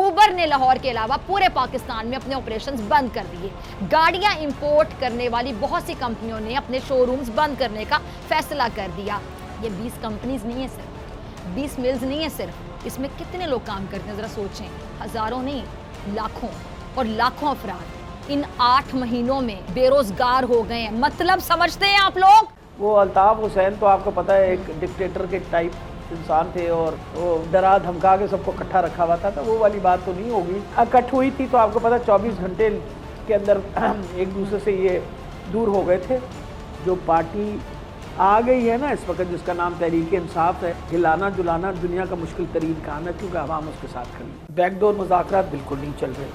उबर ने लाहौर के अलावा पूरे पाकिस्तान में अपने ऑपरेशंस बंद कर दिए। गाड़ियां इंपोर्ट करने वाली बहुत सी कंपनियों ने अपने शोरूम्स बंद करने का फैसला कर दिया। ये 20 कंपनीज नहीं है सिर्फ, 20 मिल्स नहीं है सिर्फ, इसमें कितने लोग काम करते हैं जरा सोचें। हजारों नहीं, लाखों और लाखों अफराद इन 8 महीनों में बेरोजगार हो गए हैं। मतलब समझते हैं आप लोग? वो अल्ताफ हुसैन तो आपको पता है एक डिक्टेटर के टाइप इंसान थे और वो डरा धमका के सबको इकट्ठा रखा हुआ था, तो वो वाली बात तो नहीं होगी। इकट्ठ हुई थी तो आपको पता 24 घंटे के अंदर एक दूसरे से ये दूर हो गए थे। जो पार्टी आ गई है ना इस वक्त, जिसका नाम तहरीक इंसाफ है, हिलाना जुलाना दुनिया का मुश्किल तरीन काम है, क्योंकि आवाम उसके साथ खड़ी है। बैकडोर मुज़ाकरात बिल्कुल नहीं चल रहे।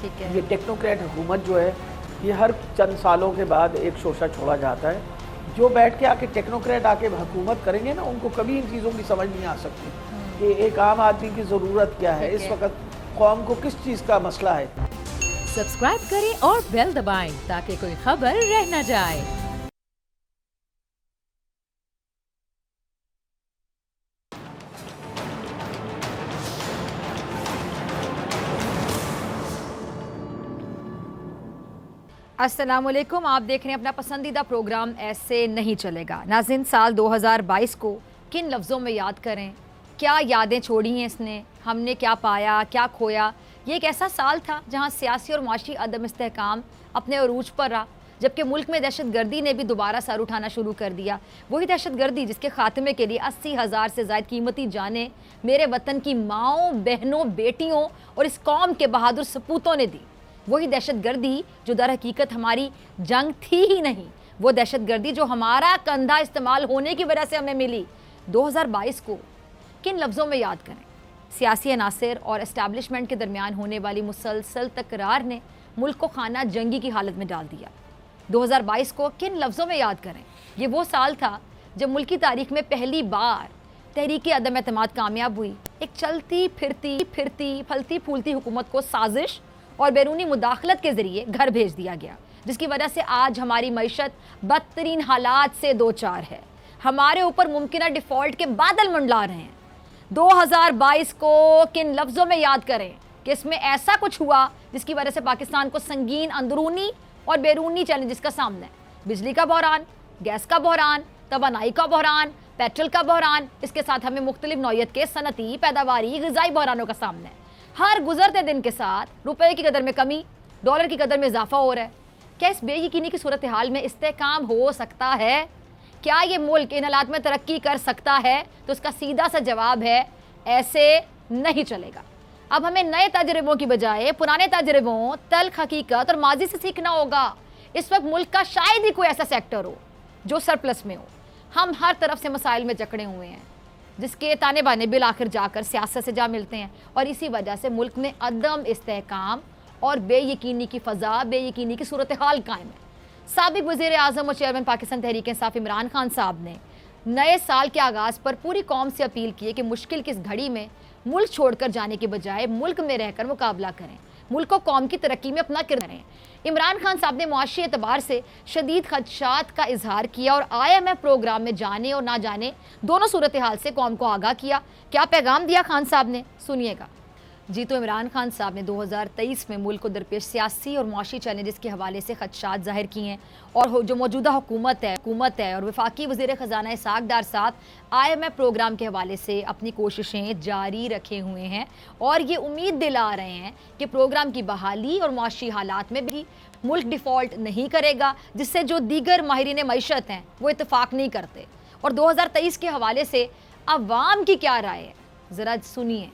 ठीक है, ये टेक्नोक्रेट हुकूमत जो है, ये हर चंद सालों के बाद एक शोशा छोड़ा जाता है। जो बैठ के आके टेक्नोक्रेट आके हुकूमत करेंगे ना, उनको कभी इन चीज़ों की समझ नहीं आ सकती कि एक आम आदमी की ज़रूरत क्या है, इस वक्त कौम को किस चीज़ का मसला है। सब्सक्राइब करें और बेल दबाएं ताकि कोई खबर रह न जाए। अस्सलामुअलैकुम, आप देख रहे हैं अपना पसंदीदा प्रोग्राम ऐसे नहीं चलेगा। नाज़रीन, साल 2022 को किन लफ्ज़ों में याद करें? क्या यादें छोड़ी हैं इसने? हमने क्या पाया, क्या खोया? ये एक ऐसा साल था जहां सियासी और माशी अदम इस्तेहकाम अपने अरूज पर रहा, जबकि मुल्क में दहशत गर्दी ने भी दोबारा सर उठाना शुरू कर दिया। वही दहशत गर्दी जिसके खात्मे के लिए 80,000 से ज़ायद कीमती जानें मेरे वतन की माओं, बहनों, बेटियों और इस कौम के बहादुर सपूतों ने दी। वही दहशत गर्दी जो दर हकीकत हमारी जंग थी ही नहीं, वो दहशत गर्दी जो हमारा कंधा इस्तेमाल होने की वजह से हमें मिली। 2022 को किन लफ्ज़ों में याद करें? सियासी अनासर और एस्टैब्लिशमेंट के दरमियान होने वाली मुसलसल तकरार ने मुल्क को खाना जंगी की हालत में डाल दिया। 2022 को किन लफ्ज़ों में याद करें? ये वो साल था जब मुल्क की तारीख में पहली बार तहरीक अदम एतमाद कामयाब हुई। एक चलती फिरती फलती फूलती हुकूमत को साजिश और बैरूनी मुदाखलत के ज़रिए घर भेज दिया गया, जिसकी वजह से आज हमारी मईशत बदतरीन हालात से दो चार है। हमारे ऊपर मुमकिन डिफ़ॉल्ट के बादल मंडला रहे हैं। 2022 को किन लफ्ज़ों में याद करें कि इसमें ऐसा कुछ हुआ जिसकी वजह से पाकिस्तान को संगीन अंदरूनी और बैरूनी चैलेंजेस का सामना है। बिजली का बहरान, गैस का बहरान, तवानाई का बहरान, पेट्रोल का बहरान, इसके साथ हमें मुख्तलिफ नौयत के सनती, पैदावारी, ग़िज़ाई बहरानों का सामना है। हर गुजरते दिन के साथ रुपए की कदर में कमी, डॉलर की कदर में इजाफा हो रहा है। क्या इस बेयकीनी की सूरत हाल में इस्तेहकाम हो सकता है? क्या ये मुल्क इन हालात में तरक्की कर सकता है? तो इसका सीधा सा जवाब है, ऐसे नहीं चलेगा। अब हमें नए तजर्बों की बजाय पुराने तजर्बों, तल्ख हकीकत और माजी से सीखना होगा। इस वक्त मुल्क का शायद ही कोई ऐसा सेक्टर हो जो सरप्लस में हो। हम हर तरफ से मसाइल में जकड़े हुए हैं, जिसके ताने बाने बिल आखिर जाकर सियासत से जा मिलते हैं, और इसी वजह से मुल्क में अदम इस्तेहकाम और बेयकीनी की फ़ज़ा, बेयकीनी की सूरत हाल कायम है। साबिक़ वज़ीर आज़म और चेयरमैन पाकिस्तान तहरीक इंसाफ इमरान खान साहब ने नए साल के आगाज़ पर पूरी कौम से अपील की है कि मुश्किल की इस घड़ी में मुल्क छोड़कर जाने के बजाय मुल्क में रहकर मुकाबला करें, मुल्क को कौम की तरक्की में अपना किरदार करें। इमरान खान साहब ने मुआशी एतबार से शदीद खदशात का इजहार किया और IMF प्रोग्राम में जाने और ना जाने दोनों सूरत हाल से कौम को आगाह किया। क्या पैगाम दिया खान साहब ने? सुनिएगा। जी, तो इमरान खान साहब ने 2023 में मुल्क को दरपेश सियासी और मुआशी चैलेंजेस के हवाले से खदशात जाहिर किए हैं, और जो मौजूदा हुकूमत है और वफाकी वज़ीर ख़जाना इसहाक़ डार साहब IMF प्रोग्राम के हवाले से अपनी कोशिशें जारी रखे हुए हैं, और ये उम्मीद दिला रहे हैं कि प्रोग्राम की बहाली और मुआशी हालात में भी मुल्क डिफ़ॉल्ट नहीं करेगा, जिससे जो दीगर माहिरीन मईशत हैं वो इत्तफाक नहीं करते। और 2023 के हवाले से अवाम की क्या राय है, ज़रा सुनिए।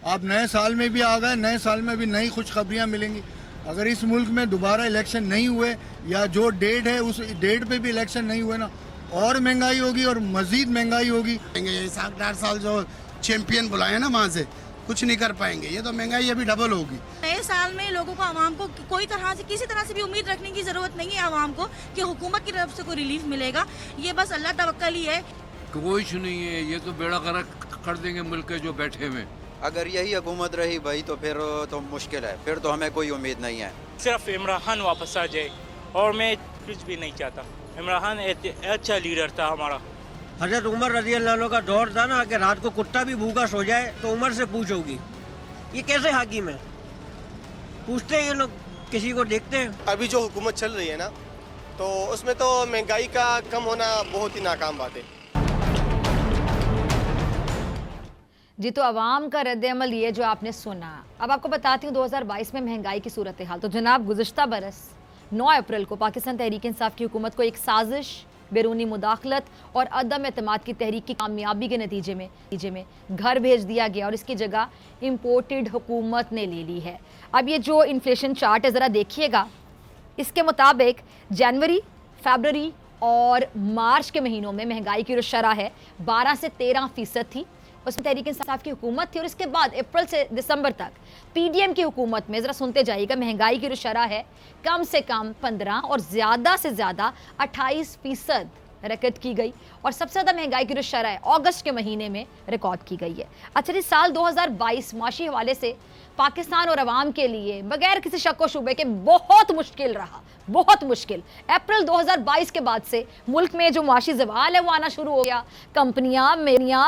आप नए साल में भी आ गए, नए साल में भी नई खुशखबरियाँ मिलेंगी। अगर इस मुल्क में दोबारा इलेक्शन नहीं हुए, या जो डेट है उस डेट पे भी इलेक्शन नहीं हुए ना, और महंगाई होगी और मज़ीद महंगाई होगी। ये इसहाक़ डार साल जो चैंपियन बुलाए ना, वहाँ से कुछ नहीं कर पाएंगे। ये तो महंगाई अभी डबल होगी। नए साल में लोगों को, आवाम को कोई तरह से, किसी तरह से भी उम्मीद रखने की ज़रूरत नहीं है आवाम को कि हुकूमत की तरफ से कोई रिलीफ मिलेगा। ये बस अल्लाह तवक्कल ही है। कुछ नहीं है, ये तो बेड़ा गर्क कर देंगे मुल्क के जो बैठे हुए। अगर यही हुकूमत रही भाई तो फिर तो मुश्किल है, फिर तो हमें कोई उम्मीद नहीं है। सिर्फ इमरान खान वापस आ जाए, और मैं कुछ भी नहीं चाहता। इमरान खान अच्छा लीडर था हमारा, हजरत उमर रजी अल्लाह अन्हु का दौर था ना कि रात को कुत्ता भी भूखा सो जाए तो उमर से पूछोगी। ये कैसे हाकिम है? पूछते हैं ये लोग, किसी को देखते हैं। अभी जो हुकूमत चल रही है ना, तो उसमें तो महंगाई का कम होना बहुत ही नाकाम बात है। जी, तो अवाम का रद्द-ए-अमल ये जो आपने सुना। अब आपको बताती हूँ 2022 में महंगाई की सूरत हाल। तो जनाब, गुज़िश्ता बरस 9 अप्रैल को पाकिस्तान तहरीक इंसाफ की हुकूमत को एक साजिश, बैरूनी मुदाखलत और अदम एतमाद की तहरीक की कामयाबी के नतीजे में घर भेज दिया गया और इसकी जगह इम्पोर्टेड हुकूमत ने ले ली है। अब ये जो इन्फ्लेशन चार्ट है ज़रा देखिएगा। इसके मुताबिक जनवरी, फरवरी और मार्च के महीनों में महंगाई की जो शरह है 12 से 13% थी, उसमें तहरीक इंसाफ की हुकूमत थी। और इसके बाद अप्रैल से दिसंबर तक पीडीएम की हुकूमत में, ज़रा सुनते जाइएगा, महंगाई की जो शरह है कम से कम 15 और ज़्यादा से ज़्यादा 28% रिकॉर्ड की गई। और सबसे ज़्यादा महंगाई की जो शरह है अगस्त के महीने में रिकॉर्ड की गई है। अच्छा जी, साल 2022 माशी हवाले से पाकिस्तान और अवाम के लिए बगैर किसी शक व शुबे के बहुत मुश्किल रहा, बहुत मुश्किल। अप्रैल 2022 के बाद से मुल्क में जो माशी ज़वाल है वो आना शुरू हो गया। कंपनियाँ,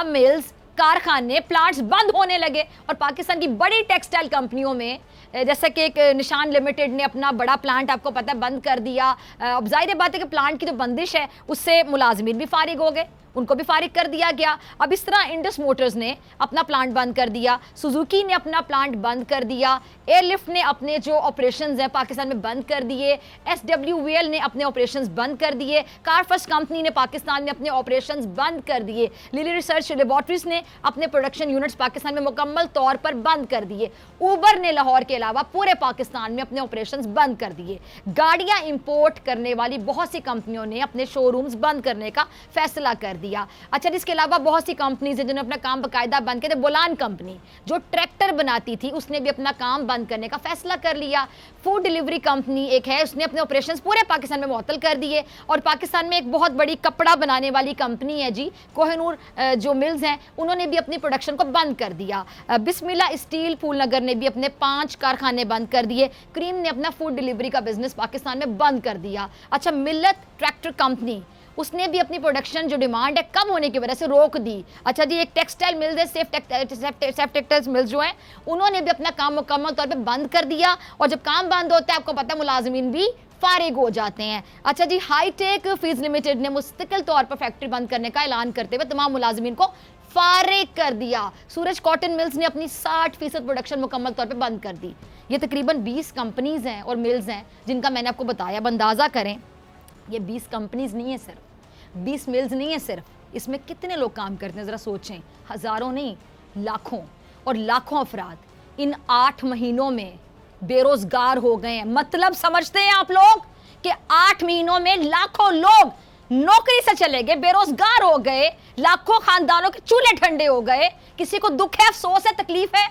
मिल्स, कारखाने, प्लांट्स बंद होने लगे और पाकिस्तान की बड़ी टेक्सटाइल कंपनियों में जैसे कि एक निशान लिमिटेड ने अपना बड़ा प्लांट आपको पता है बंद कर दिया। अब जाहिर बात है कि प्लांट की जो बंदिश है उससे मुलाजमीन भी फारिग हो गए, उनको भी फारिग कर दिया गया। अब इस तरह इंडस मोटर्स ने अपना प्लांट बंद कर दिया, सुजुकी ने अपना प्लांट बंद कर दिया, एयरलिफ्ट ने अपने जो ऑपरेशंस हैं पाकिस्तान में बंद कर दिए, SWVL ने अपने ऑपरेशंस बंद कर दिए, कारफर्स्ट कंपनी ने पाकिस्तान में अपने ऑपरेशंस बंद कर दिए, लिली रिसर्च लेबॉर्ट्रीज ने अपने प्रोडक्शन यूनिट्स पाकिस्तान में मुकम्मल तौर पर बंद कर दिए, ऊबर ने लाहौर के अलावा पूरे पाकिस्तान में अपने ऑपरेशंस बंद कर दिए, गाड़ियाँ इंपोर्ट करने वाली बहुत सी कंपनियों ने अपने शोरूम्स बंद करने का फैसला कर दिया। अच्छा, इसके अलावा बहुत सी कंपनीज हैं जिन्होंने अपना काम बाकायदा बंद किया। बोलान कंपनी जो ट्रैक्टर बनाती थी उसने भी अपना काम बंद करने का फैसला कर लिया। फूड डिलीवरी कंपनी एक है, उसने अपने ऑपरेशंस पूरे पाकिस्तान में मुअत्तल कर दिए। और पाकिस्तान में एक बहुत बड़ी कपड़ा बनाने वाली कंपनी है जी, कोहिनूर जो मिल्स हैं, उन्होंने भी अपनी प्रोडक्शन को बंद कर दिया। बिस्मिल्लाह स्टील फूलनगर ने भी अपने 5 कारखाने बंद कर दिए। क्रीम ने अपना फूड डिलीवरी का बिजनेस पाकिस्तान में बंद कर दिया। अच्छा, मिल्लत ट्रैक्टर कंपनी, उसने भी अपनी प्रोडक्शन जो डिमांड है कम होने की वजह से रोक दी। अच्छा जी, एक टेक्सटाइल मिल्स है, सेफ टेक्सटाइल्स मिल्स जो हैं, उन्होंने भी अपना काम मुकम्मल तौर पे बंद कर दिया। और जब काम बंद होता है आपको पता है मुलाजमीन भी फारिग हो जाते हैं। अच्छा जी, हाईटेक फीस लिमिटेड ने मुस्तकिल तौर पर फैक्ट्री बंद करने का ऐलान करते हुए तमाम मुलाजमीन को फारिग कर दिया। सूरज कॉटन मिल्स ने अपनी 60% प्रोडक्शन मुकम्मल तौर पे बंद कर दी। ये तकरीबन 20 कंपनीज हैं और मिल्स हैं जिनका मैंने आपको बताया। अब अंदाज़ा करें, ये 20 कंपनीज नहीं है सिर्फ, 20 मिल्स नहीं है सिर्फ, इसमें कितने लोग काम करते हैं ज़रा सोचें। हज़ारों नहीं, लाखों और लाखों अफराद इन 8 महीनों में बेरोज़गार हो गए हैं। मतलब समझते हैं आप लोग कि 8 महीनों में लाखों लोग नौकरी से चले गए, बेरोज़गार हो गए, लाखों खानदानों के चूल्हे ठंडे हो गए। किसी को दुख है, अफसोस है, तकलीफ है।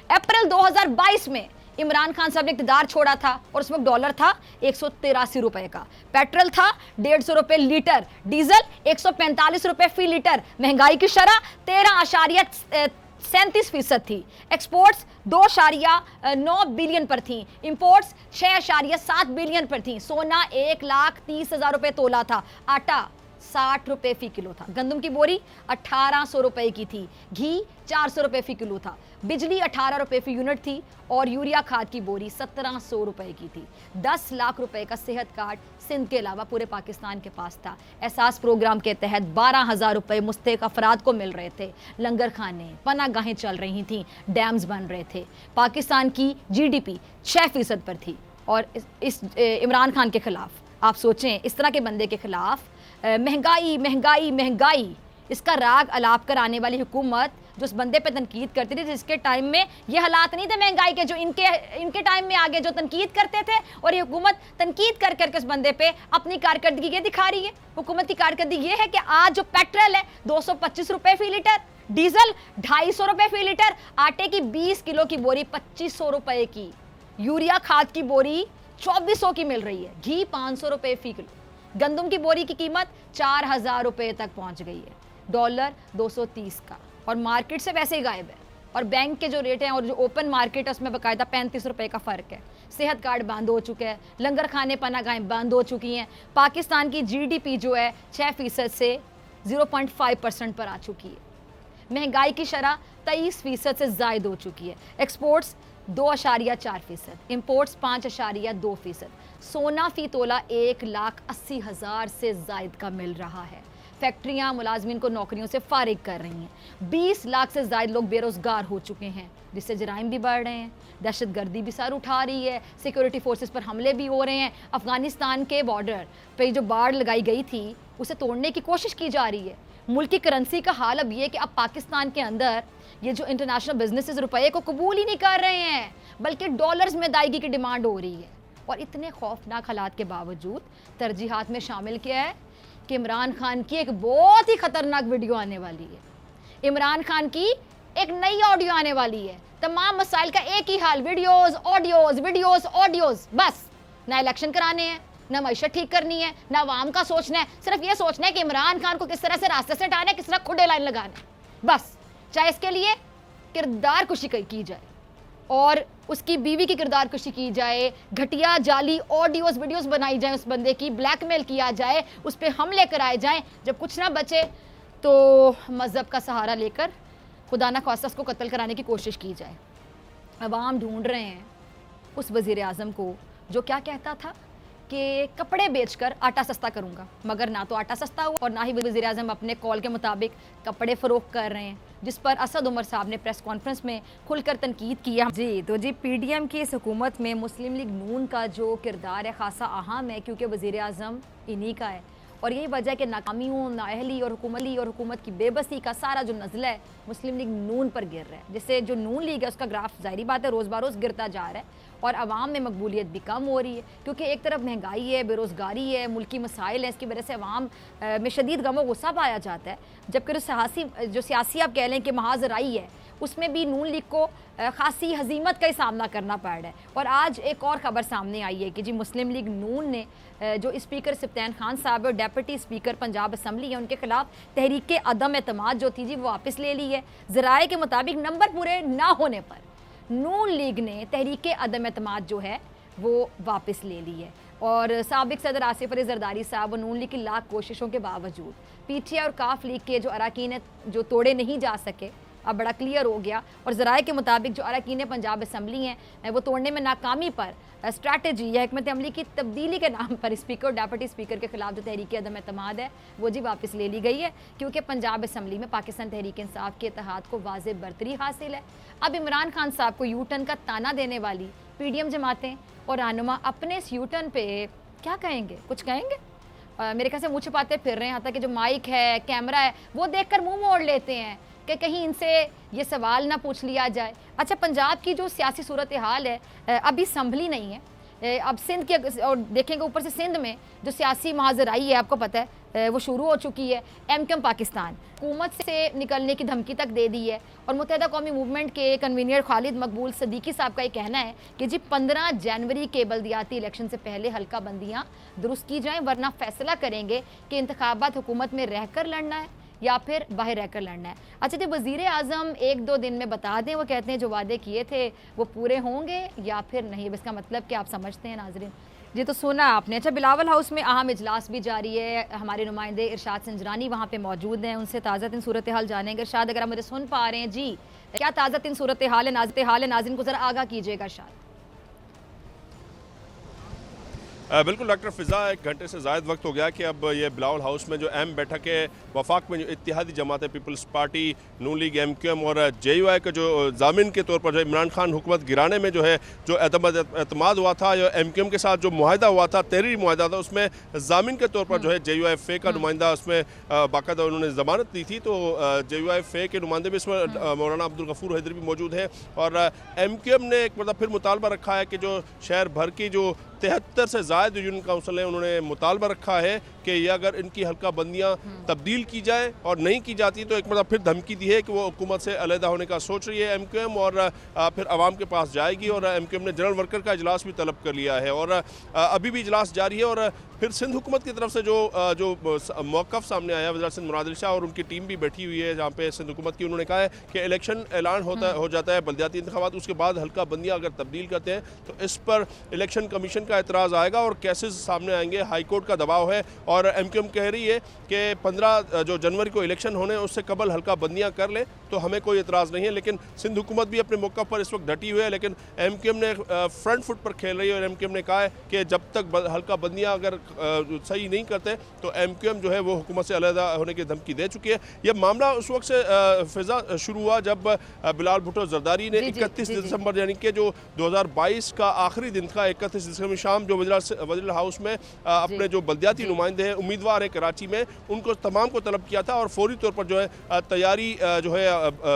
अप्रैल 2022 में इमरान खान साहब ने इक़्तिदार छोड़ा था और उसमें डॉलर था 183 रुपए का, पेट्रोल था 150 रुपए लीटर, डीजल 145 रुपए फी लीटर, महंगाई की शरह 13.37% थी, एक्सपोर्ट्स 2.9 बिलियन पर थी, इंपोर्ट्स 6.7 बिलियन पर थी, सोना 1,30,000 रुपए तोला था, आटा 60 रुपए फी किलो था, गंदम की बोरी 1800 रुपए की थी, घी 400 रुपए फी किलो था, बिजली 18 रुपए फी यूनिट थी और यूरिया खाद की बोरी 1700 रुपए की थी। 10 लाख रुपए का सेहत कार्ड सिंध के अलावा पूरे पाकिस्तान के पास था। एहसास प्रोग्राम के तहत 12,000 रुपए मुस्तहिक अफराद को मिल रहे थे। लंगर खाने, पनागाहें चल रही थीं, डैम्स बन रहे थे। पाकिस्तान की GDP 6% पर थी। और इस इमरान खान के खिलाफ आप सोचें, इस तरह के बंदे के खिलाफ महंगाई महंगाई महंगाई इसका राग अलाप कर आने वाली हुकूमत जो उस बंदे पे तनकीद करती थी, जिसके टाइम में ये हालात नहीं थे महंगाई के जो इनके टाइम में आगे जो तनकीद करते थे, और ये हुकूमत तनकीद कर करके उस बंदे पे अपनी कारकर्दगी ये दिखा रही है। हुकूमत की कारकर्दगी ये है कि आज जो पेट्रोल है 225 रुपए फी लीटर, डीजल 250 रुपए फी लीटर, आटे की 20 किलो की बोरी 2500 रुपए की, यूरिया खाद की बोरी 2400 की मिल रही है, घी 500 रुपए फी किलो, गंदम की बोरी की कीमत 4000 रुपए तक पहुंच गई है, डॉलर 230 का, और मार्केट से वैसे ही गायब है। और बैंक के जो रेट हैं और जो ओपन मार्केट है उसमें बाकायदा 35 रुपए का फ़र्क है। सेहत कार्ड बंद हो चुके हैं, लंगर खाने पनागाहें बंद हो चुकी हैं। पाकिस्तान की GDP जो है 6% से 0.5% पर आ चुकी है। महंगाई की शरह 23% से ज़ायद हो चुकी है। Exports 2.4%, imports 5.2%। सोना फी तोला 1,80,000 से ज़ायद का मिल रहा है। फैक्ट्रियां मुलाजमीन को नौकरियों से फारिग कर रही हैं। 20 लाख से ज़ायद लोग बेरोज़गार हो चुके हैं, जिससे जराइम भी बढ़ रहे हैं, दहशतगर्दी भी सर उठा रही है, सिक्योरिटी फोर्सेस पर हमले भी हो रहे हैं। अफ़गानिस्तान के बॉर्डर पे जो बाड़ लगाई गई थी उसे तोड़ने की कोशिश की जा रही है। मुल्क की करेंसी का हाल अब ये कि अब पाकिस्तान के अंदर ये जो इंटरनेशनल बिजनेसेस रुपये को कबूल ही नहीं कर रहे हैं, बल्कि डॉलर्स में अदायगी की डिमांड हो रही है। और इतने खौफनाक हालात के बावजूद तरजीहात में शामिल किया है कि इमरान खान की एक बहुत ही ख़तरनाक वीडियो आने वाली है। इमरान खान की एक नई ऑडियो आने वाली है। तमाम मसाइल का एक ही हाल, वीडियोज़ ऑडियोज़ वीडियोज़ ऑडियोज़। बस ना इलेक्शन कराने हैं, ना मईशत ठीक करनी है, ना आवाम का सोचना है, सिर्फ ये सोचना है कि इमरान खान को किस तरह से रास्ते से हटाना है, किस तरह खुडे लाइन लगाना है। बस चाहे इसके लिए किरदार कुशी की जाए और उसकी बीवी की किरदार कुशी की जाए, घटिया जाली ऑडियोज़ वीडियोज़ बनाई जाए उस बंदे की, ब्लैकमेल किया जाए, उस पर हमले कराए जाएँ। जब कुछ ना बचे तो मज़हब का सहारा लेकर खुदा ना ख्वास्ता उसको कत्ल कराने की कोशिश की जाए। अवाम ढूंढ रहे हैं उस वज़ीर आज़म को जो क्या कहता था कि कपड़े बेचकर आटा सस्ता करूंगा, मगर ना तो आटा सस्ता हुआ और ना ही वज़ीर आज़म अपने कॉल के मुताबिक कपड़े फ़रोख्त कर रहे हैं, जिस पर असद उमर साहब ने प्रेस कॉन्फ्रेंस में खुलकर तनकीद किया। जी पीडीएम की इस हुकूमत में मुस्लिम लीग नून का जो किरदार है खासा अहम है, क्योंकि वज़ीर आज़म इन्हीं का है। और यही वजह कि नाकामियों, नाअहली और हुकूमत की बेबसी का सारा जो नज़ला है मुस्लिम लीग नून पर गिर रहा है, जिससे जो नून लीग है उसका ग्राफ ज़ाहिरी बात है रोज़ बरोज़ गिरता जा रहा है और आवाम में मकबूलियत भी कम हो रही है, क्योंकि एक तरफ महंगाई है, बेरोज़गारी है, मुल्की मसाइल है, इसकी वजह से आवाम में शदीद गम व गुस्सा पाया जाता है। जबकि जो सियासी आप कह लें कि महाजराई है, उसमें भी नून लीग को खासी हजीमत का ही सामना करना पड़ रहा है। और आज एक और ख़बर सामने आई है कि जी मुस्लिम लीग नून ने जो स्पीकर सफ्तान खान साहब और डेप्यूटी स्पीकर पंजाब असम्बली है उनके खिलाफ तहरीक अदम एतमाद जो थी जी वो वापस ले ली है। ज़राए के मुताबिक नंबर पूरे ना होने पर नून लीग ने तहरीक अदम एतमाद जो है वो वापस ले ली है। और साबिक सदर आसिफ अली जरदारी साहब और नून लीग की लाख कोशिशों के बावजूद पीटीआई और काफ लीग के जो अरकान जो तोड़े नहीं जा सके, अब बड़ा क्लियर हो गया। और ज़राए के मुताबिक जो अरकान पंजाब असम्बली हैं वो तोड़ने में नाकामी पर स्ट्रैटेजी या हिकमत अमली की तब्दीली के नाम पर स्पीकर और डेप्यूटी स्पीकर के खिलाफ जो तहरीक अदम एतमाद है वो जी वापस ले ली गई है, क्योंकि पंजाब असम्बली में पाकिस्तान तहरीक इंसाफ के इत्तेहाद को वाज़ेह बरतरी हासिल है। अब इमरान खान साहब को यू टर्न का ताना देने वाली पीडीएम जमातें और रहनुमा अपने इस यू टर्न पे क्या कहेंगे, कुछ कहेंगे? मेरे ख्याल से मुँह छुपाते फिर रहे हैं, यहाँ तक कि जो माइक है, कैमरा है, वो देखकर मुँह मोड़ लेते हैं कि कहीं इनसे ये सवाल ना पूछ लिया जाए। अच्छा, पंजाब की जो सियासी सूरत हाल है अभी संभली नहीं है। अब सिंध के और देखेंगे ऊपर से सिंध में जो सियासी महाजराई है आपको पता है वो शुरू हो चुकी है। एमकेएम पाकिस्तान हुकूमत से निकलने की धमकी तक दे दी है और मुत्तहिदा कौमी मूवमेंट के कन्वीनर खालिद मकबूल सदीकी साहब का ये कहना है कि जी 15 जनवरी के बल्दियाती इलेक्शन से पहले हल्का बंदियाँ दुरुस्त की जाएँ, वरना फैसला करेंगे कि इंतखाबात हुकूमत में रहकर लड़ना है या फिर बाहर रहकर लड़ना है। अच्छा, तो वज़ीर आज़म 1-2 दिन में बता दें, वो कहते हैं जो वादे किए थे वो पूरे होंगे या फिर नहीं। इसका मतलब कि आप समझते हैं नाज़रीन। जी तो सुना आपने। अच्छा, बिलावल हाउस में अहम इजलास भी जारी है, हमारे नुमाइंदे इरशाद संजरानी वहाँ पे मौजूद हैं, उनसे ताज़ा तीन सूरत हाल जानेंगे। इरशाद, अगर आप मुझे सुन पा रहे हैं जी, क्या ताज़ा तीन सूरत हाल है? नाज़रीन को ज़रा आगाह कीजिएगा। इरशाद। बिल्कुल डॉक्टर फ़िज़ा, 1 घंटे से ज़ायद वक्त हो गया कि अब ये बिलावल हाउस में जो अहम बैठक है वफाक में जो इत्तेहादी जमात है पीपल्स पार्टी, नून लीग, एमक्यूएम और जेयूआई का जो जामिन के तौर पर जो इमरान खान हुकूमत गिराने में जो है जो एतमाद हुआ था, या एमक्यूएम के साथ जो मुआहदा हुआ था, तहरीरी मुआहदा था, उसमें जामिन के तौर पर जो है जेयूआई फे का नुमाइंदा उसमें बाकायदा उन्होंने ज़मानत दी थी। तो जेयूआई फे के नुमाइंदे भी इसमें मौलाना अब्दुल गफूर हैदरी भी मौजूद है। और एमक्यूएम ने एक मतलब फिर मुतालबा रखा है कि जो शहर भर की जो 73 से ज़ायद यूनियन काउंसिल है उन्होंने मुतालबा रखा है कि ये अगर इनकी हल्का बंदियाँ तब्दील की जाए और नहीं की जाती तो एक मतलब फिर धमकी दी है कि वो हुकूमत से अलहदा होने का सोच रही है एमक्यूएम, और फिर आवाम के पास जाएगी। और एमक्यूएम ने जनरल वर्कर का इजलास भी तलब कर लिया है और अभी भी इजलास जारी है। और फिर सिंध हुकूमत की तरफ से जो मौक़िफ़ सामने आया, वज़ीर सिंध मुराद अली शाह और उनकी टीम भी बैठी हुई है जहाँ पे सिंध हुकूमत की, उन्होंने कहा है कि इलेक्शन ऐलान हो जाता है बल्दियाती इंतखाबात, उसके बाद हल्का बंदियाँ अगर तब्दील करते हैं तो इस पर इलेक्शन कमीशन का एतराज़ आएगा और केसेस सामने आएंगे, हाई कोर्ट का दबाव है और MQM कह रही है कि 15 जो जनवरी को इलेक्शन होने उससे कबल हल्का बंदियाँ कर ले तो हमें कोई एतराज़ नहीं है। लेकिन सिंध हुकूमत भी अपने मौक़िफ़ पर इस वक्त डटी हुई है, लेकिन MQM ने फ्रंट फुट पर खेल रही है और MQM ने कहा है कि जब तक हल्का बंदियाँ अगर सही नहीं करते तो MQM जो है वो हुकूमत से अलहदा होने की धमकी दे चुकी है। यह मामला उस वक्त से फिजा शुरू हुआ जब बिलाल भुट्टो जरदारी ने 31 दिसंबर यानी कि जो 2022 का आखिरी दिन था, 31 दिसंबर शाम जो वज़ीर हाउस में अपने जो बल्दियाती नुमाइंदे हैं, उम्मीदवार हैं कराची में, उनको तमाम को तलब किया था और फौरी तौर पर जो है तैयारी जो है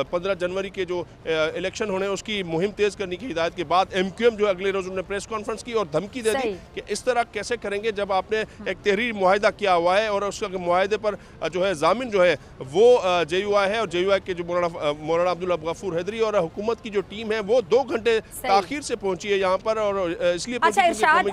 15 जनवरी के जो इलेक्शन होने उसकी मुहिम तेज़ करने की हिदायत के बाद MQM जो अगले रोज़ उन्होंने प्रेस कॉन्फ्रेंस की और धमकी दे दी कि इस तरह कैसे करेंगे जब आपने एक तहरीर मुआहिदा किया हुआ है और उसके मुआहिदे पर जो है जामिन जो है वो JUI है और JUI के जो मौलाना अब्दुल गफूर हैदरी और हुकूमत की जो टीम है वो 2 घंटे ताखीर से पहुंची है यहाँ पर और इसलिए अच्छा इरशाद,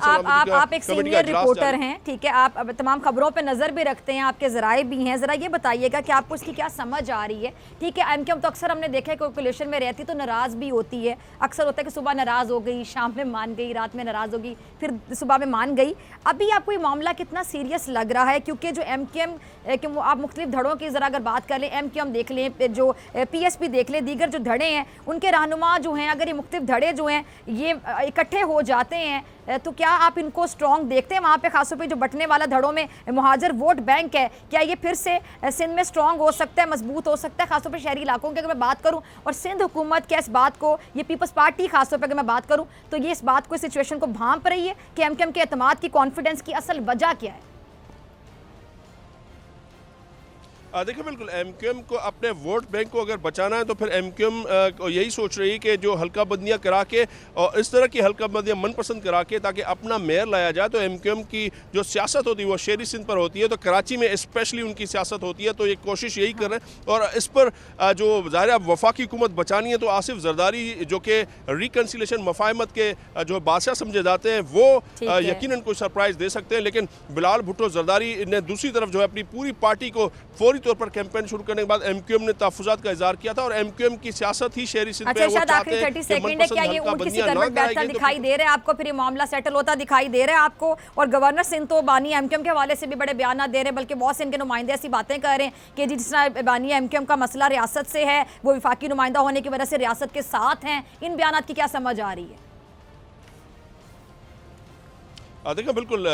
आप एक सीनियर रिपोर्टर हैं, ठीक है, आप तमाम खबरों पे नज़र भी रखते हैं, आपके ज़राए भी हैं, ज़रा ये बताइएगा कि आपको इसकी क्या समझ आ रही है। ठीक है, MQM तो अक्सर हमने देखा है कोलिशन में रहती तो नाराज़ भी होती है, अक्सर होता है कि सुबह नाराज़ हो गई, शाम में मान गई, रात में नाराज़ होगी, फिर सुबह में मान गई। अभी आपको ये मामला कितना सीरियस लग रहा है? क्योंकि जो MQM कि आप मुख्तलिफ धड़ों की ज़रा अगर बात कर लें, MQM देख लें, जो PSP देख लें, दीगर जो धड़े हैं उनके रहनुमा जो हैं, अगर ये मुख्तलिफ धड़े जो हैं ये इकट्ठे हो जाते हैं तो क्या आप इनको स्ट्रॉन्ग देखते हैं वहाँ पे, खासतौर पे जो बटने वाला धड़ों में मुहाजिर वोट बैंक है, क्या ये फिर से सिंध में स्ट्रॉन्ग हो सकता है, मजबूत हो सकता है, खासतौर पे शहरी इलाकों की अगर मैं बात करूँ? और सिंध हुकूमत क्या इस बात को, ये पीपल्स पार्टी खासतौर पर अगर मैं बात करूँ तो ये इस बात को, इस सिचुएशन को भांप रही है कि MQM के एतमाद की, कॉन्फिडेंस की असल वजह क्या है? देखिए बिल्कुल MQM को अपने वोट बैंक को अगर बचाना है तो फिर MQM यही सोच रही है कि जो हल्का बंदियाँ करा के और इस तरह की हल्का बंदियाँ मनपसंद करा के ताकि अपना मेयर लाया जाए, तो MQM की जो सियासत होती है वो शेरी सिंध पर होती है, तो कराची में स्पेशली उनकी सियासत होती है, तो ये कोशिश यही कर रहे हैं। और इस पर जो ज़ाहिर है वफाकी हुकूमत बचानी है तो आसिफ जरदारी जो कि रिकन्सिलेशन मफाहमत के जो बादशाह समझे जाते हैं वो यकीनन कोई सरप्राइज़ दे सकते हैं। लेकिन बिलाल भुट्टो जरदारी ने दूसरी तरफ जो है अपनी पूरी पार्टी को फौरी तौर पर कैंपेन शुरू करने के बाद MQM ने तहफ़्फ़ुज़ात का इज़हार किया था और MQM की सियासत ही शहरी सिंध पे वो चाहते हैं कि 30 सेकंड है, क्या ये ऊँट किसी करवट बैठता दिखाई दे रहा है आपको? फिर ये मामला सेटल होता दिखाई दे रहा है आपको? और गवर्नर सिंध तो बानी MQM के हवाले से भी बड़े बयान दे रहे हैं, बल्कि बहुत से इनके नुमाइंदे ऐसी बातें कर रहे हैं कि जिस तरह बानी MQM का मसला रियासत से है, वो विफाकी नुमाइंदा होने की वजह से रियासत के साथ हैं। इन बयान की क्या समझ आ रही है? देखिए बिल्कुल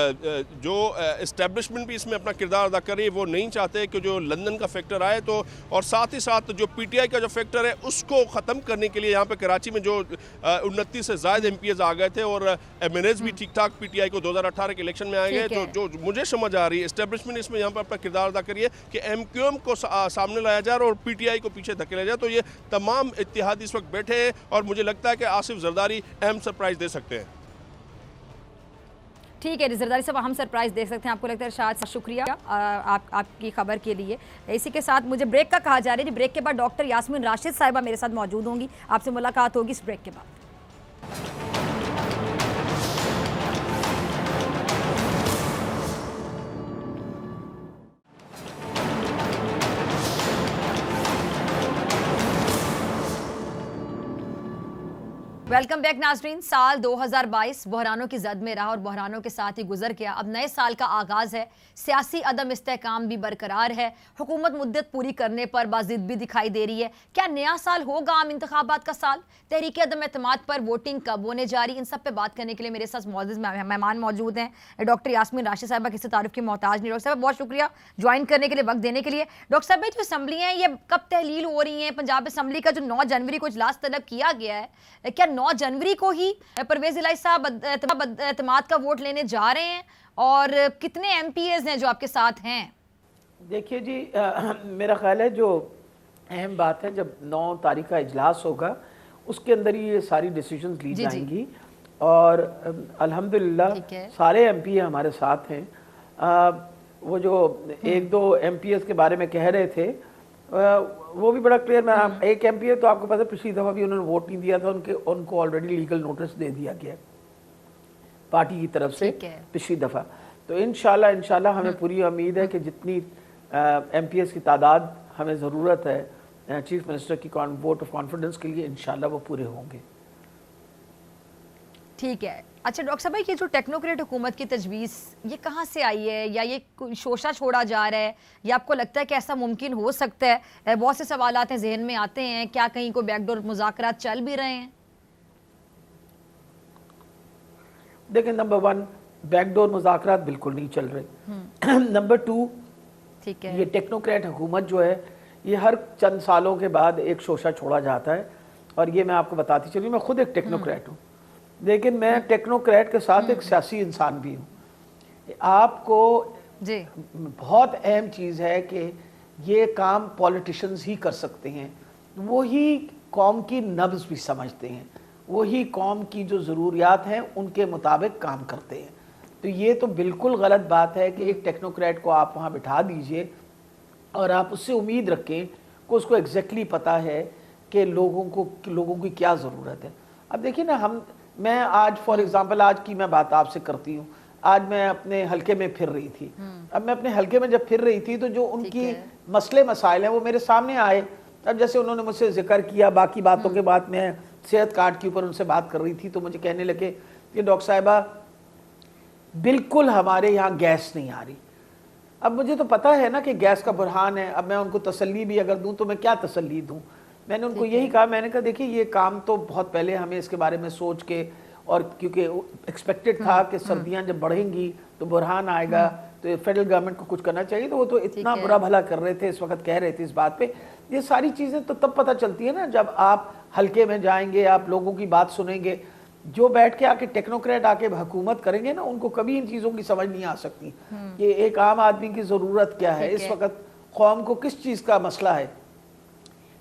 जो इस्टेब्लिशमेंट भी इसमें अपना किरदार अदा कर रही है, वो नहीं चाहते कि जो लंदन का फैक्टर आए, तो और साथ ही साथ जो PTI का जो फैक्टर है उसको ख़त्म करने के लिए यहाँ पे कराची में जो 29 से ज़ायद MPs आ गए थे और MNAs भी ठीक ठाक PTI को 2018 के इलेक्शन में आ गए, तो जो मुझे समझ आ रही है इस्टेब्लिशमेंट इसमें यहाँ पर अपना किरदार अदा करिए कि MQM को सामने लाया जाए और PTI को पीछे धकेला जाए। तो ये तमाम इत्तेहादी इस वक्त बैठे हैं और मुझे लगता है कि आसिफ जरदारी अहम सरप्राइज़ दे सकते हैं। ठीक है जरदारी साहब, हम सरप्राइज़ दे सकते हैं आपको लगता है? शायद शुक्रिया आपकी खबर के लिए। इसी के साथ मुझे ब्रेक का कहा जा रहा है, ब्रेक के बाद डॉक्टर यास्मीन राशिद साहिबा मेरे साथ मौजूद होंगी, आपसे मुलाकात होगी इस ब्रेक के बाद। वेलकम बैक नाजरीन। साल 2022 बहरानों की जद में रहा और बहरानों के साथ ही गुजर गया। अब नए साल का आगाज़ है, सियासी अदम इस्तेहकाम भी बरकरार है, हुकूमत मुद्दत पूरी करने पर बाजिद भी दिखाई दे रही है। क्या नया साल होगा आम इंतखाबात का साल? तहरीक अदम एतमाद पर वोटिंग कब होने जा रही? इन सब पे बात करने के लिए मेरे साथ मौजूद मेहमान मौजूद हैं डॉक्टर यास्मीन राशिद साहिबा, किसी तारुफ की मोहताज नहीं। डॉक्टर साहब बहुत शुक्रिया ज्वाइन करने के लिए, वक्त देने के लिए। डॉक्टर साहब जो असम्बली हैं ये कब तहलील हो रही हैं? पंजाब असम्बली का जो 9 जनवरी को इजलास तलब किया गया है, क्या 9 जनवरी को ही परवेज़ इलाही साहब एतमाद का वोट लेने जा रहे हैं? और कितने MPs हैं जो आपके साथ हैं? देखिए जी, मेरा ख्याल है जो अहम बात है, जब 9 तारीख का इजलास होगा उसके अंदर ही ये सारी डिसीजंस ली जाएंगी और अल्हम्दुलिल्लाह सारे MP हमारे साथ हैं। वो जो 1-2 MPs के बारे में कह रहे थे वो भी बड़ा क्लियर। मैं एक MP है तो आपको पता है पिछली दफ़ा भी उन्होंने वोट नहीं दिया था, उनको ऑलरेडी लीगल नोटिस दे दिया गया पार्टी की तरफ से पिछली दफ़ा। तो इंशाल्लाह हमें पूरी उम्मीद है कि जितनी MPs की तादाद हमें ज़रूरत है चीफ मिनिस्टर की वोट ऑफ कॉन्फिडेंस के लिए, इंशाल्लाह वो पूरे होंगे। ठीक है। अच्छा डॉक्टर साहब, ये जो टेक्नोक्रेट हुकूमत की तजवीज़ ये कहाँ से आई है, या ये शोशा छोड़ा जा रहा है, या आपको लगता है कि ऐसा मुमकिन हो सकता है? बहुत से सवालात हैं जहन में आते हैं, क्या कहीं को बैकडोर मुज़ाकरात चल भी रहे हैं? देखिए, नंबर 1 बैकडोर मुज़ाकरात बिल्कुल नहीं चल रहे। नंबर 2, ठीक है, ये टेक्नोक्रेट हुकूमत जो है ये हर चंद सालों के बाद एक शोशा छोड़ा जाता है। और ये मैं आपको बताती चलिए, मैं खुद एक टेक्नोक्रेट हूँ, लेकिन मैं टेक्नोक्रेट के साथ एक सियासी इंसान भी हूँ। आपको जी बहुत अहम चीज़ है कि ये काम पॉलिटिशियंस ही कर सकते हैं, वही कौम की नब्ज़ भी समझते हैं, वही कौम की जो ज़रूरियात हैं उनके मुताबिक काम करते हैं। तो ये तो बिल्कुल गलत बात है कि एक टेक्नोक्रेट को आप वहाँ बिठा दीजिए और आप उससे उम्मीद रखें कि उसको एग्जैक्टली पता है कि लोगों की क्या ज़रूरत है। अब देखिए ना, मैं आज फॉर एग्ज़ाम्पल आज की मैं बात आपसे करती हूँ। आज मैं अपने हलके में फिर रही थी। अब मैं अपने हलके में जब फिर रही थी तो जो उनकी मसले मसाइल हैं वो मेरे सामने आए। अब जैसे उन्होंने मुझसे जिक्र किया, बाकी बातों के बाद मैं सेहत कार्ड के ऊपर उनसे बात कर रही थी तो मुझे कहने लगे कि डॉक्टर साहिबा बिल्कुल हमारे यहाँ गैस नहीं आ रही। अब मुझे तो पता है ना कि गैस का बुरहान है। अब मैं उनको तसल्ली भी अगर दूं तो मैं क्या तसल्ली दूं? मैंने उनको यही कहा, मैंने कहा देखिए ये काम तो बहुत पहले हमें इसके बारे में सोच के, और क्योंकि एक्सपेक्टेड था कि सर्दियां जब बढ़ेंगी तो बुरहान आएगा तो फेडरल गवर्नमेंट को कुछ करना चाहिए, तो वो तो इतना बुरा भला कर रहे थे, इस वक्त कह रहे थे इस बात पे। ये सारी चीज़ें तो तब पता चलती है ना जब आप हल्के में जाएंगे, आप लोगों की बात सुनेंगे। जो बैठ के आके टेक्नोक्रेट आके हुकूमत करेंगे ना, उनको कभी इन चीज़ों की समझ नहीं आ सकती कि एक आम आदमी की ज़रूरत क्या है, इस वक्त कौम को किस चीज़ का मसला है।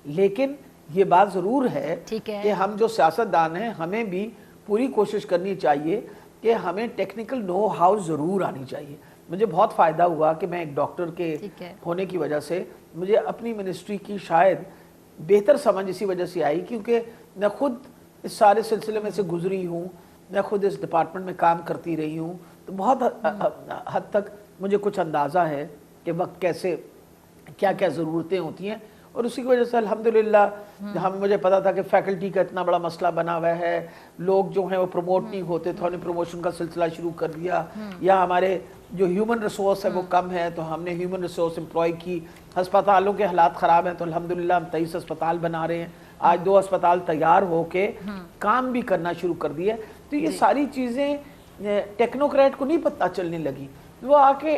लेकिन ये बात ज़रूर है कि हम जो सियासतदान हैं हमें भी पूरी कोशिश करनी चाहिए कि हमें टेक्निकल नो हाउ ज़रूर आनी चाहिए। मुझे बहुत फ़ायदा हुआ कि मैं एक डॉक्टर के होने की वजह से मुझे अपनी मिनिस्ट्री की शायद बेहतर समझ इसी वजह से आई, क्योंकि मैं खुद इस सारे सिलसिले में से गुजरी हूँ, मैं खुद इस डिपार्टमेंट में काम करती रही हूँ, तो बहुत हद तक मुझे कुछ अंदाज़ा है कि वक्त कैसे क्या क्या ज़रूरतें होती हैं। और उसी की वजह से अल्हम्दुलिल्लाह मुझे पता था कि फैकल्टी का इतना बड़ा मसला बना हुआ है, लोग जो हैं वो प्रमोट नहीं होते, तो हमने प्रमोशन का सिलसिला शुरू कर दिया। या हमारे जो ह्यूमन रिसोर्स है वो कम है तो हमने ह्यूमन रिसोर्स एम्प्लॉय की। अस्पतालों के हालात ख़राब हैं तो अल्हम्दुलिल्लाह हम 23 अस्पताल बना रहे हैं। आज 2 अस्पताल तैयार होके काम भी करना शुरू कर दिया। तो ये सारी चीज़ें टेक्नोक्रेट को नहीं पता चलने लगी। वो आके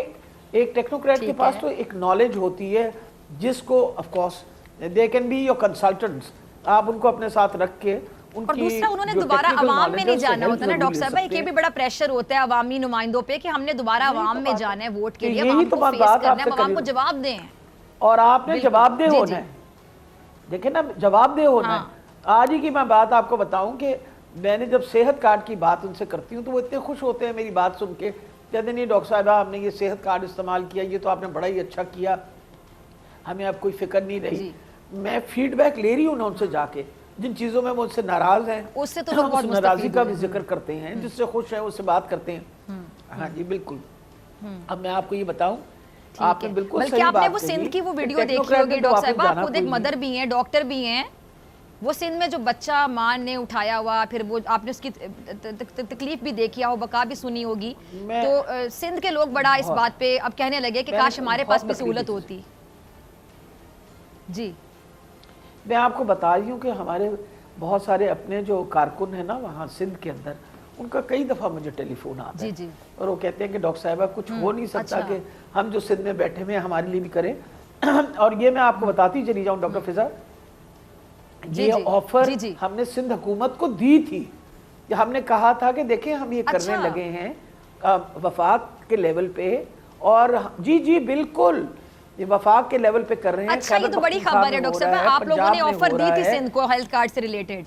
एक टेक्नोक्रेट के पास तो एक नॉलेज होती है जिसको of course they can be your consultants, आप उनको अपने साथ रख के और दूसरा उन्होंने दोबारा अवाम में नहीं जाना होता ना डॉक्टर साहब, एक ये भी बड़ा प्रेशर होता है अवामी नुमाइंदों पे कि हमने दोबारा अवाम में जाना है वोट के लिए, अवाम को फेस करना है, अवाम को जवाब दें। और आपने जवाबदेह होना है। देखिए ना, जवाबदेह होना है। आज ही की मैं बात आपको बताऊं कि मैंने जब सेहत कार्ड की बात उनसे करती हूँ तो वो इतने खुश होते हैं मेरी बात सुन के, कहते नहीं डॉक्टर साहब हमने ये सेहत कार्ड इस्तेमाल किया, ये तो आपने बड़ा ही अच्छा किया, हमें अब कोई फिक्र नहीं रही। मैं फीडबैक ले रही हूँ ना उनसे जाके, जिन चीज़ों में वो उनसे नाराज़ हैं उससे तो लोग बहुत नाराज़गी का भी जिक्र करते हैं, जिससे खुश हैं उससे बात करते हैं। हाँ जी बिल्कुल। अब मैं आपको ये बताऊं, आपने बिल्कुल सही बात आपने वो सिंध की वो वीडियो देखी होगी डॉक्टर साहब, आप खुद एक मदर भी हैं, डॉक्टर भी हैं, वो सिंध में जो बच्चा माँ ने उठाया हुआ, फिर वो आपने उसकी तकलीफ भी देखी हो, बका भी सुनी होगी, तो सिंध के लोग बड़ा इस बात पे अब कहने लगे कि काश हमारे पास भी सहूलत होती। जी मैं आपको बता रही हूँ कि हमारे बहुत सारे अपने जो कारकुन हैं ना वहाँ सिंध के अंदर, उनका कई दफ़ा मुझे टेलीफोन आता है जी। और वो कहते हैं कि डॉक्टर साहिबा कुछ हो नहीं सकता कि हम जो सिंध में बैठे हुए हैं हमारे लिए भी करें। और ये मैं आपको बताती चली जाऊँ डॉक्टर फिजा, ये ऑफर हमने सिंध हुकूमत को दी थी। हमने कहा था कि देखें हम ये करने लगे हैं वफाक के लेवल पे, और जी बिल्कुल ये वफाक के लेवल पे कर रहे हैं। अच्छा, ये तो बड़ी खबर है डॉक्टर साहब, आप लोगों ने ऑफर दी थी सिंध को हेल्थ कार्ड से रिलेटेड।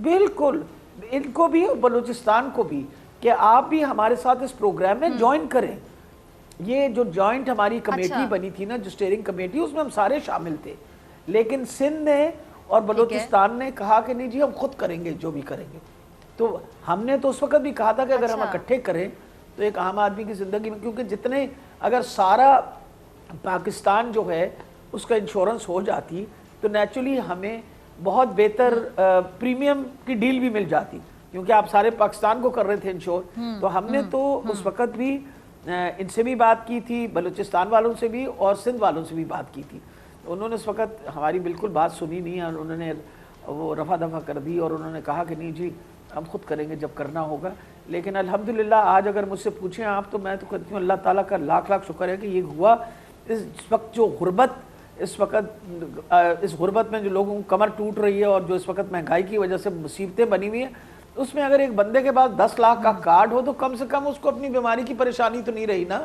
बिल्कुल, इनको भी और बलूचिस्तान को भी कि आप भी हमारे साथ इस प्रोग्राम में ज्वाइन करें। ये जो जॉइंट हमारी कमेटी बनी थी ना, जो स्टीयरिंग कमेटी, उसमें हम सारे शामिल थे, लेकिन सिंध ने और बलूचिस्तान ने कहा कि नहीं जी हम खुद करेंगे जो भी करेंगे। तो हमने तो उस वक्त भी कहा था कि अगर हम इकट्ठे करें तो एक आम आदमी की ज़िंदगी में, क्योंकि जितने अगर सारा पाकिस्तान जो है उसका इंश्योरेंस हो जाती तो नेचुरली हमें बहुत बेहतर प्रीमियम की डील भी मिल जाती। क्योंकि आप सारे पाकिस्तान को कर रहे थे इंश्योर। तो हमने तो उस वक्त भी इनसे भी बात की थी, बलूचिस्तान वालों से भी और सिंध वालों से भी बात की थी। उन्होंने उस वक्त हमारी बिल्कुल बात सुनी नहीं और उन्होंने वो रफा दफा कर दी और उन्होंने कहा कि नहीं जी हम खुद करेंगे जब करना होगा। लेकिन अल्हम्दुलिल्लाह आज अगर मुझसे पूछें आप तो मैं तो कहती हूँ अल्लाह ताला का लाख लाख शुक्र है कि ये हुआ। इस वक्त जो गुर्बत इस वक्त इस गुर्बत में जो लोगों को कमर टूट रही है और जो इस वक्त महंगाई की वजह से मुसीबतें बनी हुई हैं, उसमें अगर एक बंदे के पास 10 लाख का कार्ड हो तो कम से कम उसको अपनी बीमारी की परेशानी तो नहीं रही ना।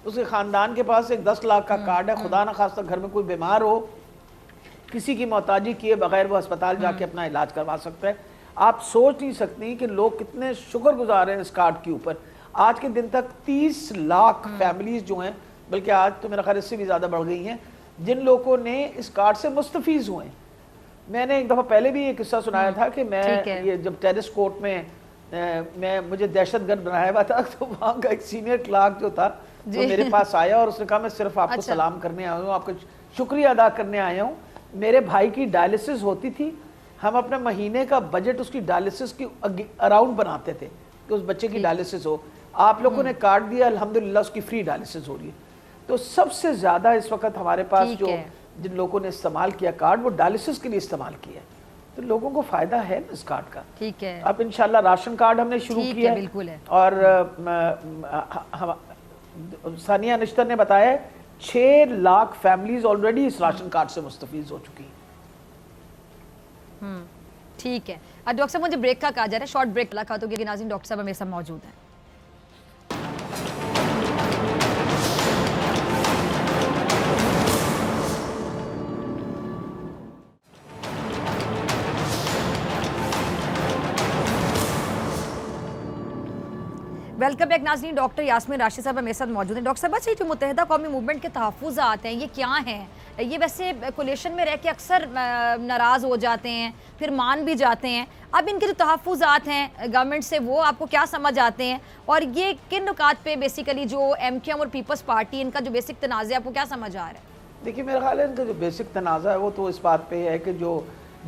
उसके ख़ानदान के पास एक 10 लाख का कार्ड है, खुदा ना खास्ता घर में कोई बीमार हो, किसी की मोहताजी किए बगैर वो अस्पताल जाके अपना इलाज करवा सकता है। आप सोच नहीं सकती कि लोग कितने शुक्रगुजार हैं इस कार्ड के ऊपर। आज के दिन तक 30 लाख फैमिलीज जो हैं, बल्कि आज तो मेरा ख्याल इससे भी ज़्यादा बढ़ गई हैं, जिन लोगों ने इस कार्ड से मुस्तफीज हुए हैं। मैंने एक दफ़ा पहले भी ये किस्सा सुनाया था कि मैं ये जब टेनिस कोर्ट में मुझे दहशतगर्द बनाया हुआ था तो वहाँ का एक सीनियर क्लार्क जो था वो मेरे पास आया और उसने कहा मैं सिर्फ आपको सलाम करने आया हूँ, आपका शुक्रिया अदा करने आया हूँ। मेरे भाई की डायलिसिस होती थी, हम अपने महीने का बजट उसकी डायलिसिस की अराउंड बनाते थे कि उस बच्चे की डायलिसिस हो। आप लोगों ने कार्ड दिया, अल्हम्दुलिल्लाह उसकी फ्री डायलिसिस हो रही है। तो सबसे ज़्यादा इस वक्त हमारे पास जो जिन लोगों ने इस्तेमाल किया कार्ड वो डायलिसिस के लिए इस्तेमाल किया, तो लोगों को फ़ायदा है इस कार्ड का। ठीक है। अब इंशाल्लाह राशन कार्ड हमने शुरू किया बिल्कुल है। और सानिया निश्तर ने बताया 6 लाख फैमिलीज ऑलरेडी इस राशन कार्ड से मुस्तफीज हो चुकी हैं। ठीक है। डॉक्टर साहब मुझे ब्रेक का कहा जा रहा है, शॉर्ट ब्रेक मुलाकातों के नाज़रीन डॉक्टर साहब हमेशा मौजूद हैं। वेलकम बैक नाज़रीन, डॉक्टर यास्मीन राशिद साहब मेरे साथ मौजूद हैं। डॉक्टर साहब अच्छा जो मुत्तहिदा कौमी मूवमेंट के तहफ़्फ़ुज़ात हैं ये क्या हैं? ये वैसे कोलिशन में रह के अक्सर नाराज़ हो जाते हैं, फिर मान भी जाते हैं। अब इनके जो तहफ़्फ़ुज़ात हैं गवर्नमेंट से वो आपको क्या समझ आते हैं और ये किन नुकात पे बेसिकली जो MQM और पीपल्स पार्टी इनका जो बेसिक तनाज़ा आपको क्या समझ आ रहा है? देखिए मेरा ख्याल है इनका जो बेसिक तनाज़ा है वो तो इस बात पे है कि जो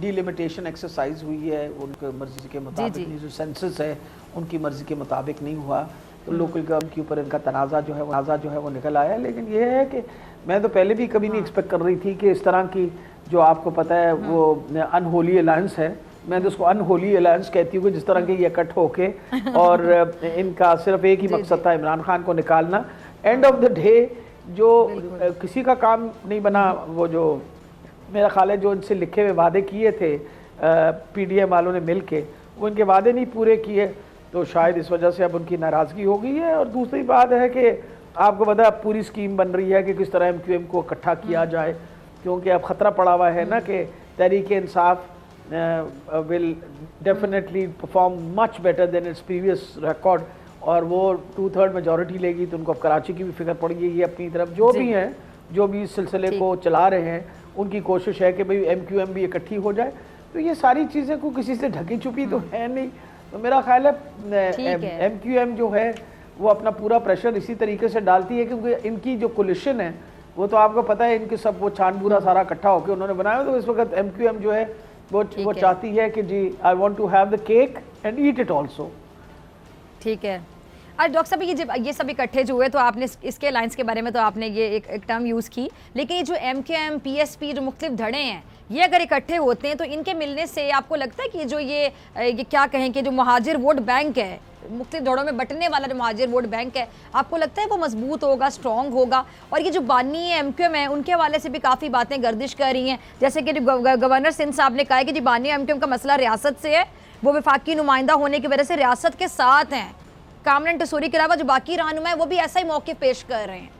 डिलिमिटेशन एक्सरसाइज हुई है उनके मर्जी के मुताबिक, जो सेंसस है उनकी मर्जी के मुताबिक नहीं हुआ, तो लोकल गवर्नमेंट के ऊपर इनका तनाज़ा जो है वो निकल आया। लेकिन ये है कि मैं तो पहले भी कभी नहीं एक्सपेक्ट कर रही थी कि इस तरह की जो आपको पता है वो अनहोली अलायंस है, मैं तो उसको अनहोली अलायंस कहती हूँ कि जिस तरह के ये इकट्ठ होके और इनका सिर्फ एक ही मकसद था इमरान खान को निकालना। एंड ऑफ द डे जो किसी का काम नहीं बना, वो जो मेरा ख्याल है जो इनसे लिखे हुए वादे किए थे PDM वालों ने मिल के, वो इनके वादे नहीं पूरे किए, तो शायद इस वजह से अब उनकी नाराज़गी हो गई है। और दूसरी बात है कि आपको पता है अब पूरी स्कीम बन रही है कि किस तरह MQM को इकट्ठा किया जाए, क्योंकि अब ख़तरा पड़ा हुआ है ना कि Tehreek Insaf will definitely perform much better than its previous record, और वो 2/3 मेजॉरिटी लेगी। तो उनको अब कराची की भी फिक्र पड़ गई है अपनी तरफ। जो भी हैं जो भी इस सिलसिले को चला रहे हैं उनकी कोशिश है कि भाई MQM भी इकट्ठी हो जाए। तो ये सारी चीज़ें को किसी से ढकी छुपी तो है नहीं। तो मेरा ख्याल है MQM जो है वो अपना पूरा प्रेशर इसी तरीके से डालती है, क्योंकि इनकी जो कोलिशन है वो तो आपको पता है इनके सब वो छानबूरा सारा इकट्ठा होकर उन्होंने बनाया। तो इस वक्त MQM जो है वो चाहती है कि जी I want to have the cake and eat it also. ठीक है। और डॉक्टर साहब ये सब इकट्ठे जो हुए तो आपने इसके अलायंस के बारे में तो आपने ये एक टर्म यूज़ की, लेकिन ये जो MQM PSP जो मुख्तलिफ धड़े हैं ये अगर इकट्ठे होते हैं तो इनके मिलने से आपको लगता है कि जो ये क्या कहें कि जो महाजिर वोट बैंक है, मुख्तलिफ धड़ों में बटने वाला जो महाजिर वोट बैंक है, आपको लगता है वो मजबूत होगा, स्ट्रॉन्ग होगा? और ये जो बानी MQM है उनके हवाले से भी काफ़ी बातें गर्दिश कर रही हैं, जैसे कि गवर्नर सिंध साहब ने कहा है कि जी बानी MQM का मसला रियासत से है, वो वफाकी नुमाइंदा होने की वजह से रियासत के साथ हैं। कामरान टसूरी के अलावा जो बाकी रहनुमा है वो भी ऐसा ही मौके पेश कर रहे हैं।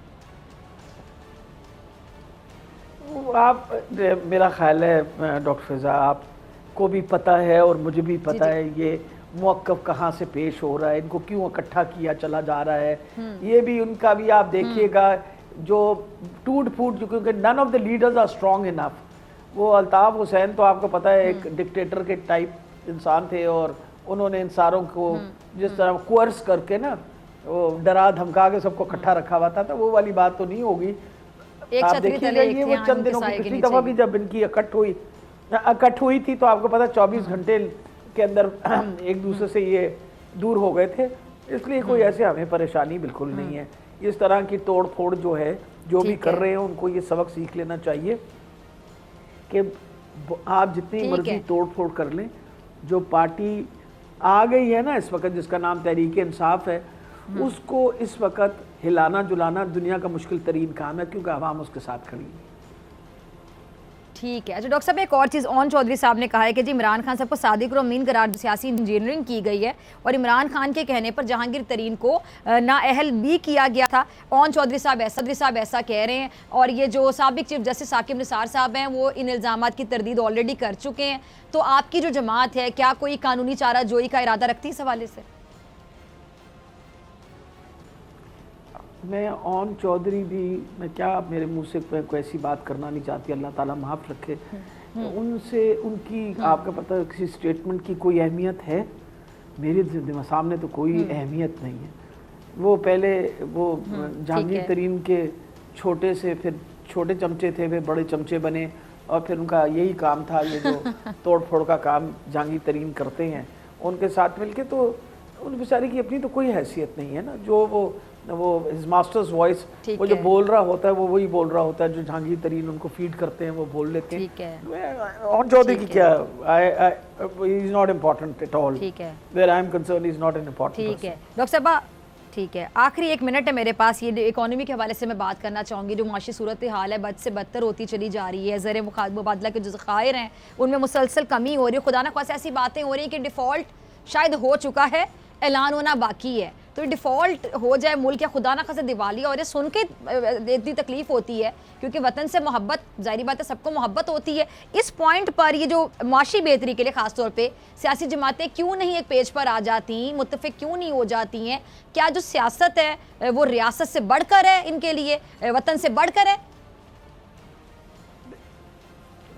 आप मेरा ख्याल है डॉक्टर फिजा आपको भी पता है और मुझे भी पता है ये मौक़िफ़ कहाँ से पेश हो रहा है, इनको क्यों इकट्ठा किया चला जा रहा है। ये भी उनका भी आप देखिएगा जो टूट फूट, क्योंकि none of the leaders are strong enough. वो अल्ताफ़ हुसैन तो आपको पता है एक डिक्टेटर के टाइप इंसान थे और उन्होंने इन सारों को जिस तरह कोर्स करके ना वो डरा धमका के सबको इकट्ठा रखा हुआ था, तो वो वाली बात तो नहीं होगी। आप देखिएगा ये वो चंद दिनों की पिछली दफ़ा भी जब इनकी इकट्ठ हुई थी तो आपको पता 24 घंटे के अंदर एक दूसरे से ये दूर हो गए थे, इसलिए कोई ऐसे हमें परेशानी बिल्कुल नहीं है। इस तरह की तोड़ फोड़ जो है, जो भी कर रहे हैं उनको ये सबक सीख लेना चाहिए कि आप जितनी मर्जी तोड़ फोड़ कर लें, जो पार्टी आ गई है ना इस वक्त जिसका नाम तहरीक इंसाफ है, उसको इस वक्त हिलाना जुलाना दुनिया का मुश्किल तरीन काम है, क्योंकि आवाम उसके साथ खड़ी है। ठीक है। अच्छा डॉक्टर साहब, एक और चीज़ ओन चौधरी साहब ने कहा है कि जी इमरान खान साहब को सादिक और अमीन करार सियासी इंजीनियरिंग की गई है और इमरान खान के कहने पर जहांगीर तरीन को नाअहल भी किया गया था। ओन चौधरी साहब ऐसा कह रहे हैं, और ये जो साबिक चीफ जस्टिस साकिब निसार साहब हैं वो इन इल्ज़ामात की तरदीद ऑलरेडी कर चुके हैं। तो आपकी जो जमात है क्या कोई कानूनी चारा जोई का इरादा रखती है इस हवाले से? मैं ओन चौधरी भी, मैं क्या मेरे मुंह से कोई ऐसी बात करना नहीं चाहती, अल्लाह ताला माफ़ रखे। उनसे उनकी आपका पता है किसी स्टेटमेंट की कोई अहमियत है? मेरे सामने तो कोई अहमियत नहीं है। वो पहले वो जहांगीर तरीन के छोटे से फिर छोटे चमचे थे, वे बड़े चमचे बने, और फिर उनका यही काम था, ये जो तोड़ फोड़ का काम जहांगीर तरीन करते हैं उनके साथ मिलके। तो उन बेचारे की अपनी तो कोई हैसियत नहीं है ना, जो वो हिज मास्टर्स वॉइस, वो जो बोल रहा होता है वो वही बोल रहा होता है, जो जहांगीर तरीन उनको फीड करते हैं वो बोल लेते हैं। और चौधरी की क्या, is not important at all, where I am concern is not an important. ठीक है डॉक्टर साहब, ठीक है, आखिरी 1 मिनट है मेरे पास। ये इकोनॉमी के हवाले से मैं बात करना चाहूँगी। जो माशी सूरत हाल है बद से बदतर होती चली जा रही है, ज़र मुबादला के जो ज़खायर हैं उनमें मुसलसल कमी हो रही है। खुदा न खासा ऐसी बातें हो रही हैं कि डिफ़ॉल्ट शायद हो चुका है, ऐलान होना बाकी है। तो डिफ़ॉल्ट हो जाए मुल्क, या खुदा ना खासा दिवालिया और ये सुन के इतनी तकलीफ़ होती है, क्योंकि वतन से मोहब्बत, ज़ाहिर बात है सबको मोहब्बत होती है। इस पॉइंट पर ये जो माशी बेहतरी के लिए ख़ास तौर पे सियासी जमातें क्यों नहीं एक पेज पर आ जाती, मुत्तफ़िक क्यों नहीं हो जाती हैं? क्या जो सियासत है वो रियासत से बढ़कर है, इनके लिए वतन से बढ़कर है?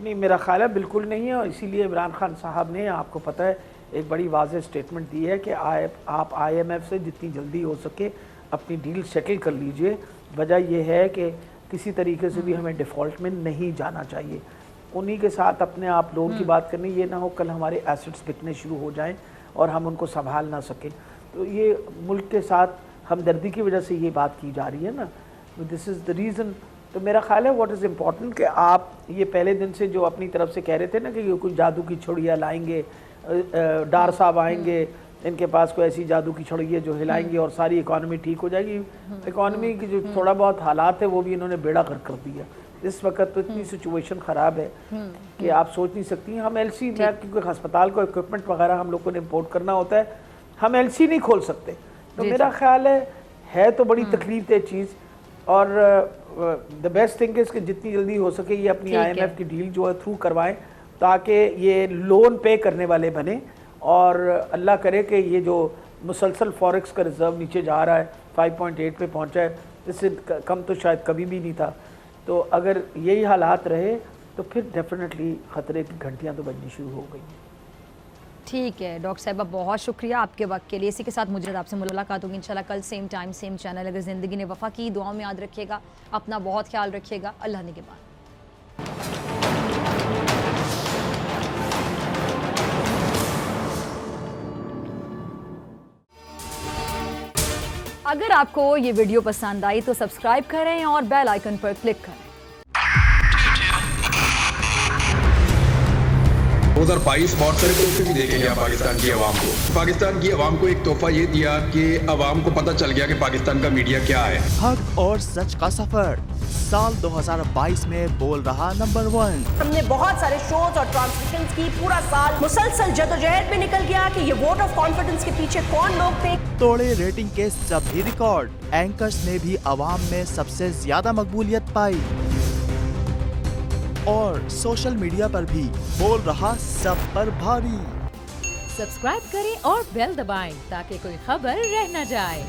नहीं, मेरा ख्याल है बिल्कुल नहीं है। और इसीलिए इमरान खान साहब ने, आपको पता है, एक बड़ी वाज़ेह स्टेटमेंट दी है कि आप IMF से जितनी जल्दी हो सके अपनी डील सेटल कर लीजिए। वजह यह है कि किसी तरीके से भी हमें डिफ़ॉल्ट में नहीं जाना चाहिए। उन्हीं के साथ अपने आप लोन की बात करनी, ये ना हो कल हमारे एसेट्स बिकने शुरू हो जाएं और हम उनको संभाल ना सकें। तो ये मुल्क के साथ हमदर्दी की वजह से ये बात की जा रही है ना, दिस इज़ द रीज़न। तो मेरा ख्याल है व्हाट इज़ इम्पॉर्टेंट कि आप ये पहले दिन से जो अपनी तरफ से कह रहे थे ना कि कुछ जादू की छड़ियाँ लाएंगे, डार साहब आएंगे, इनके पास कोई ऐसी जादू की छड़ी है जो हिलाएंगे और सारी इकॉनमी ठीक हो जाएगी। इकॉनमी की जो थोड़ा बहुत हालात है वो भी इन्होंने बेड़ा गर्क कर दिया। इस वक्त तो इतनी सिचुएशन ख़राब है कि आप सोच नहीं सकती। हम LC में, क्योंकि अस्पताल को इक्विपमेंट वगैरह हम लोग को इम्पोर्ट करना होता है, हम LC नहीं खोल सकते। तो मेरा ख्याल है तो बड़ी तकलीफ दह चीज़। और द बेस्ट थिंग इज़ कि जितनी जल्दी हो सके ये अपनी IMF की डील जो है थ्रू करवाएं, ताकि ये लोन पे करने वाले बने। और अल्लाह करे कि ये जो मुसलसल फॉरेक्स का रिज़र्व नीचे जा रहा है, 5.8 पे पहुंचा है, इससे कम तो शायद कभी भी नहीं था। तो अगर यही हालात रहे तो फिर डेफिनेटली ख़तरे की घंटियाँ तो बजनी शुरू हो गई। ठीक है डॉक्टर साहब, बहुत शुक्रिया आपके वक्त के लिए। इसी के साथ मुझे आपसे मुलाकात होगी इंशाल्लाह कल, सेम टाइम सेम चैनल। अगर ज़िंदगी ने वफ़ा की, दुआओं में याद रखिएगा, अपना बहुत ख्याल रखिएगा। अल्लाह निगहबान। अगर आपको ये वीडियो पसंद आई तो सब्सक्राइब करें और बेल आइकन पर क्लिक करें। 2022 बहुत सारे तोहफे भी देखे गया पाकिस्तान की आवाम को। पाकिस्तान की आवाम को एक तोहफा ये दिया कि आवाम को पता चल गया कि पाकिस्तान का मीडिया क्या है। हक और सच का सफर साल 2022 में बोल रहा नंबर 1। हमने बहुत सारे शोज और ट्रांसमिशंस की, पूरा साल मुसलसल जदोजहद में निकल गया कि ये वोट ऑफ कॉन्फिडेंस के पीछे कौन लोग थे। तोड़े रेटिंग के सभी रिकॉर्ड, एंकर्स ने भी आवाम में सबसे ज्यादा मकबूलियत पाई और सोशल मीडिया पर भी बोल रहा सब पर भारी। सब्सक्राइब करें और बेल दबाएं ताकि कोई खबर रह न जाए।